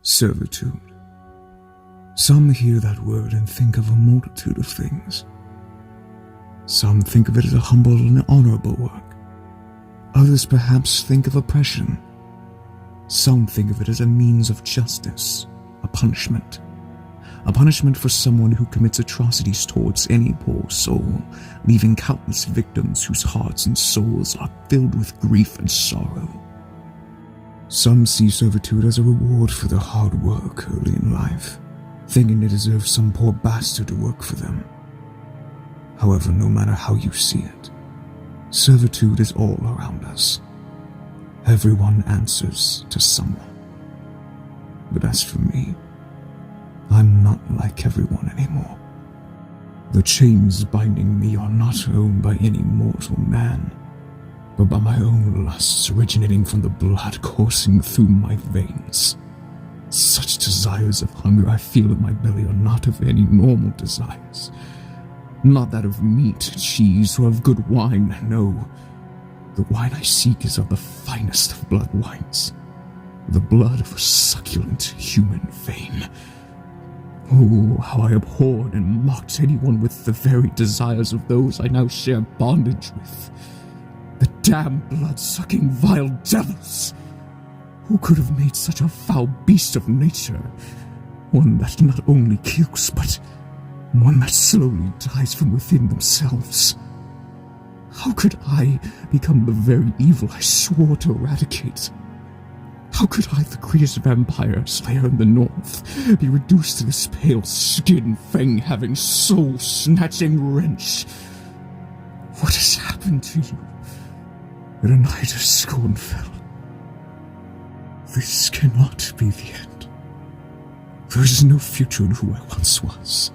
Servitude. Some hear that word and think of a multitude of things. Some think of it as a humble and honorable work. Others perhaps think of oppression. Some think of it as a means of justice, a punishment. A punishment for someone who commits atrocities towards any poor soul, leaving countless victims whose hearts and souls are filled with grief and sorrow. Some see servitude as a reward for their hard work early in life, thinking they deserve some poor bastard to work for them. However, no matter how you see it, servitude is all around us. Everyone answers to someone. But as for me, I'm not like everyone anymore. The chains binding me are not owned by any mortal man, but by my own lusts originating from the blood coursing through my veins. Such desires of hunger I feel in my belly are not of any normal desires. Not that of meat, cheese, or of good wine, no. The wine I seek is of the finest of blood wines, the blood of a succulent human vein. Oh, how I abhorred and mocked anyone with the very desires of those I now share bondage with. The damn blood-sucking vile devils! Who could have made such a foul beast of nature? One that not only kills, but one that slowly dies from within themselves. How could I become the very evil I swore to eradicate? How could I, the greatest vampire slayer in the north, be reduced to this pale skin, fang-having, soul-snatching wrench? What has happened to you in a night of scorn fell? This cannot be the end. There is no future in who I once was.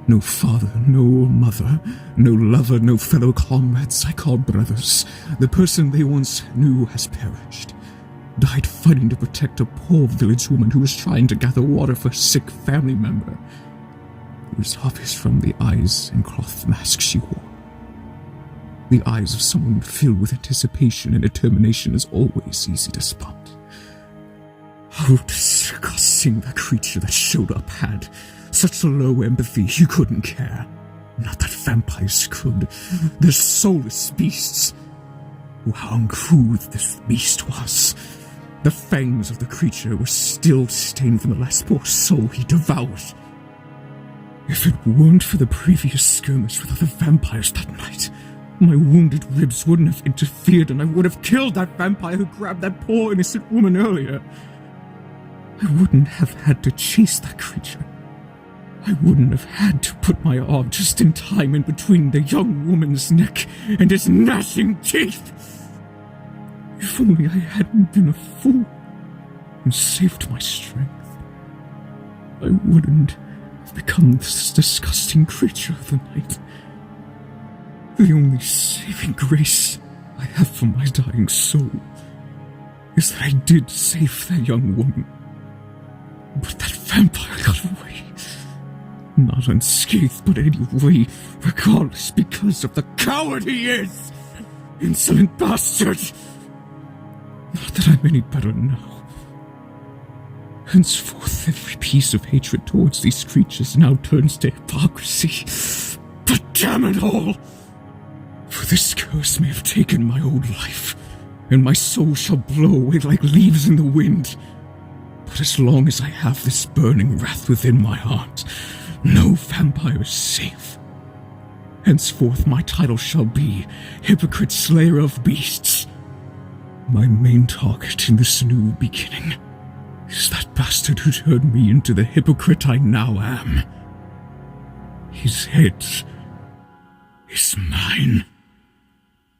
No father, no mother, no lover, no fellow comrades I call brothers. The person they once knew has perished. Died fighting to protect a poor village woman who was trying to gather water for a sick family member. It was obvious from the eyes and cloth mask she wore. The eyes of someone filled with anticipation and determination is always easy to spot. How disgusting that creature that showed up had. Such low empathy you couldn't care. Not that vampires could. They're soulless beasts. Oh, how uncouth this beast was. The fangs of the creature were still stained from the last poor soul he devoured. If it weren't for the previous skirmish with other vampires that night, my wounded ribs wouldn't have interfered and I would have killed that vampire who grabbed that poor innocent woman earlier. I wouldn't have had to chase that creature. I wouldn't have had to put my arm just in time in between the young woman's neck and his gnashing teeth. If only I hadn't been a fool and saved my strength, I wouldn't have become this disgusting creature of the night. The only saving grace I have for my dying soul is that I did save that young woman. But that vampire got away. Not unscathed, but anyway, regardless, because of the coward he is! Insolent bastard! Not that I'm any better now. Henceforth, every piece of hatred towards these creatures now turns to hypocrisy. But damn it all! For this curse may have taken my old life, and my soul shall blow away like leaves in the wind. But as long as I have this burning wrath within my heart, no vampire is safe. Henceforth my title shall be Hypocrite, Slayer of Beasts. My main target in this new beginning is that bastard who turned me into the hypocrite I now am. His head is mine.